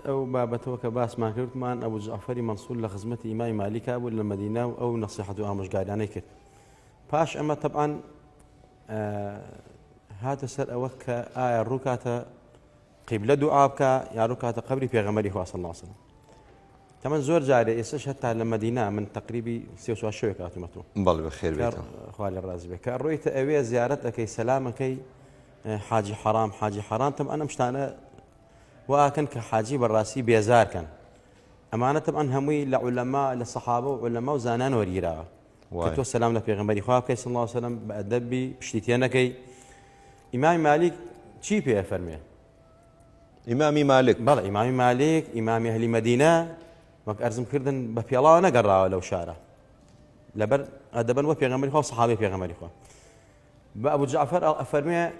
أو بابتوك باس ما كرت مان أبو جعفر منصور لخدمة إمام مالك أبو المدينة أو نصيحته مش قاعد يعني كر باش أما طبعا هذا سر أوك الركعة قبل دعابك يا ركعة قبري في غمري صلى الله عليه وسلم كمان زور جاري إيش حتى المدينة من تقريبي سيوسوا شوي كاتمتو بل بخير بيتهم خوالي الرازي بك الرؤية أوي زيارتك سلامك حاجي حرام طبعا أنا مشتاق وكان كحاجي بالراسي بيزار كان أمانة طبعا همي لعلماء للصحابة وعلماء وزانان وريرا كتو السلام لفي غمري خواب صلى الله عليه وسلم بأدبي بشتيتينكي إمام مالك شي بيه فرمي إمامي مالك بلى إمام مالك إمام أهل المدينة وك أرزم كردن بفي الله نقرأ لو شارع لبر أدبا وفي غمري خواب صحابي في غمري خواب بأبو جعفر فرمي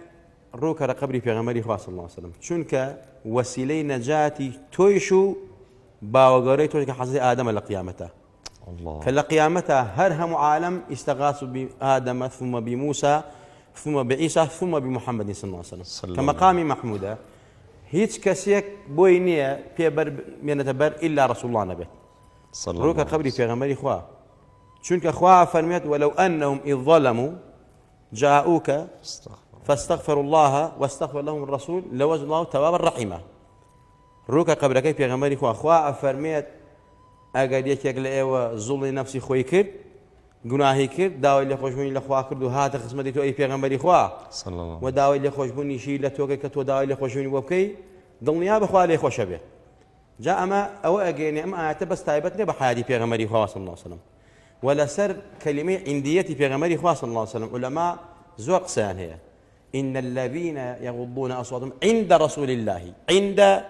روك قبري في غمري خواه صلى الله عليه وسلم شنك وسيلي نجاتي تويشو باوغوري تويشو حزي آدم لقيامته الله فلقيامته هرهم عالم استغاثوا بآدم ثم بموسى ثم بعيسى ثم بمحمد صلى الله عليه وسلم كمقام محمودة هيج كسيك بوينية بيبر من تبر إلا رسول الله نبي صلى روك قبري في غمري خواه شنك خواه فرميت ولو أنهم إذ ظلموا جاءوك فاستغفروا الله واستغفر لهم الرسول لوجد الله توابا رحيما روكا قبل كيف يا غمري خوا فرميت اگر يكيك لايوا ظلم نفسي خوي كرد گناهي كرد داوي اللي خوشبوني لخوا كرد وهات خدمتي تو اي پیغمبري خوا صلى الله عليه وسلم وداوي اللي خوشبوني شي لتوكي كتو داوي اللي خوشبوني وبكي ضمنيا بخوا لي خوشبه جاء ما او اجيني اما بس تايبتني بحياتي پیغمبري خوا صلى الله عليه وسلم ولا سر كلمه عنديتي پیغمبري خوا صلى الله عليه وسلم علماء ذوق سان هي إن الذين يغضون أصواتهم عند رسول الله عند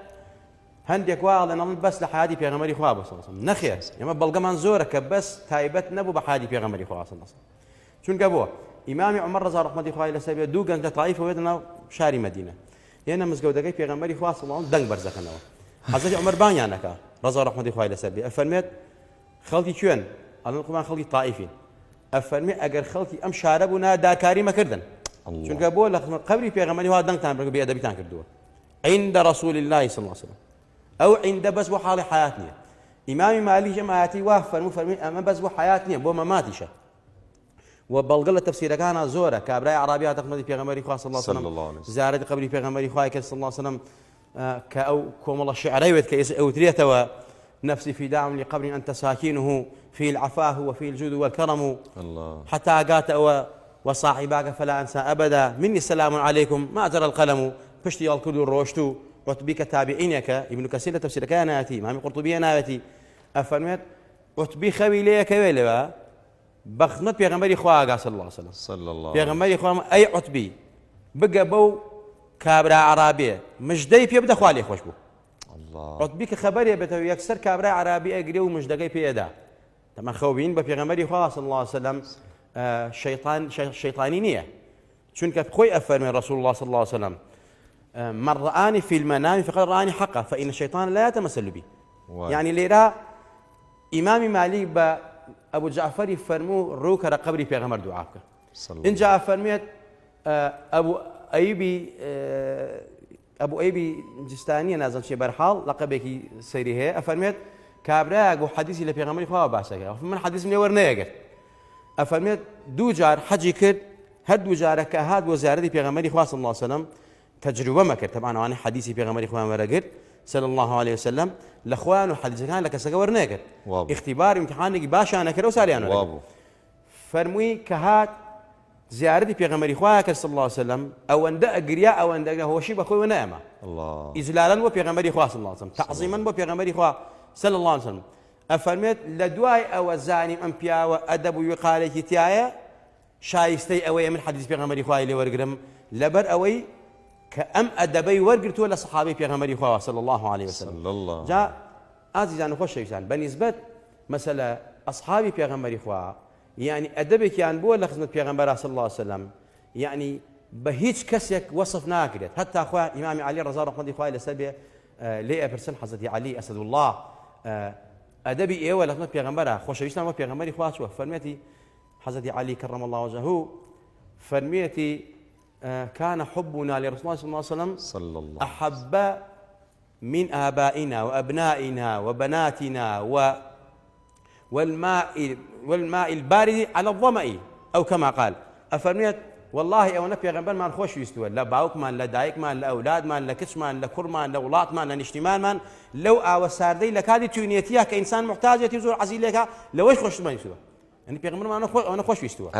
هنديك واحد أنا بس لحادي في غمري خواب صلى الله عليه وسلم نخير يا بلغ منزورك بس تايبت نبو بحادي في غمري خواب صلى الله عليه وسلم شون قبوه إمام عمر رضا رحمة الله عليه سبيه دوغان طائفة ويدنا شاري مدينة هنا مسجود في غمري خواب صلى الله عليه وسلم دنگ برزخنا حضرت عمر بانيانك رضا رحمة الله عليه سبيه أفرميت خلتي شون الله القرآن خلتي طائفين أفرمي أجر خلتي أم شاربنا داكاري ما كردن چونکە بۆ لە قبری پێغەمبەری وا دەنگتان بڕ بێئەدەبیتان کردووە عند رسول الله صلى الله عليه وسلم أو عند بس بۆ حاڵی حیات نییە ئیمامی مالیک ئەم ئاەتی وا فەرمووی ئەمە بەس بۆ حیات نییە بۆ مەماتیشە و بەڵگە لە تەفسیرەکانە زۆرە کابرای عرابی هاتە خزمەتی پێغەمبەری خوا صلى الله عليه وسلم زیارەتی قبری پێغەمبەری خوای کرد صلى الله عليه وسلم کە ئەو کۆمەڵە شعرەیەوێت کە ئەوترێتەوە نفسي فداء لقبر أنت ساكنه في العفاه وفي الجود والكرم الله حتى قات وصاحباك فلا أنسى أبدا مني السلام عليكم ما جرى القلم فشتي الكل الروشتو عتبيك تابعينك ابن كثير تفسير كاناتي مامي قرطبي ناتي أفرمت عتبي خوي ليك ويلوا بخدمت بيغمبري خواه صلى الله عليه وسلم صلى الله بيغمبري خواه أي عتبي بقى بو كابرا عربية مجدي بيبدا خوالي خوش بو الله عتبيك خبري بتو يكسر كابرا عربية أجري ومجدي بيدا تمام خوين بيغمبري خواه صلى الله عليه وسلم شيطانية شنك خوي أفر من رسول الله صلى الله عليه وسلم من رآني في المنام فقد رآني حقا فإن الشيطان لا يتمثل بي يعني ليرا إمام مالك أبو جعفر فرمو روك قبري في غمر دعاك إن جاء فرميت أبو أيبي جستاني نازل شي برحال لقبك سيريه أفرميت كابراك وحديثي لفي غمر خواه باسك من حديث من ورنيك أفرميت دو جار حجي كرد هد جارك هاد وزارتي بيغمبري خواه صلى الله عليه وسلم تجربة ما كرد طبعا أنا حديثي بيغمبري خواه مرقر صلى الله عليه وسلم لأخوان وحديث كان لك سكور ناقر اختبار امتحانك باشا أنا كرو ساري أنا فرموي كهات زيارتي بيغمبري خواه صلى الله عليه وسلم أو أن دا أقرياء أو أن دا هو شيء بخوي ونعمة الله إزلالا وبيغمبري خواه صلى الله عليه وسلم تعظيما وبيغمبري خواه صلى الله عليه وسلم أفرميت لدواي أو زاني أمبيا وأدب ويقال كتايا شايستي أوي من حديث بيغمبري خواه اللي ورقرم لبر أوي كأم أدبي ورقرتو ولا صحابي بيغمبري خواه صلى الله عليه وسلم صلى الله جاء عزيزان وخش يجان بالنسبة مثلا أصحابي بيغمبري خواه يعني أدبي كان بو ولا خدمة بيغمبر صلى الله عليه وسلم يعني بهيج كسيك وصف ناقرت حتى أخوة إمام علي رضي الله عنه خواه لسبيه ليه برسل حضرتي علي أسد الله أدبي إيه ولا خدمة بيغمبره خوشويشنا ما بيغمبري خواه شو فرميتي حضرتي علي كرم الله وجهه فرميتي كان حبنا لرسول الله صلى الله عليه وسلم أحب من آبائنا وأبنائنا وبناتنا والماء البارد على الظمأ أو كما قال. أفرميت والله أو نبي غنبان ما نخوش يستوى لا باوك مان لا دايك مان لا أولاد مان لا كس مان لا كر مان لا ولات مان لا نشتمان مان لو أوساردي لك هذه تونيتيها كإنسان محتاج يزور عزيز لك لو إيش خوش ما يستوى يعني بيغمر ما نخوش يستوى.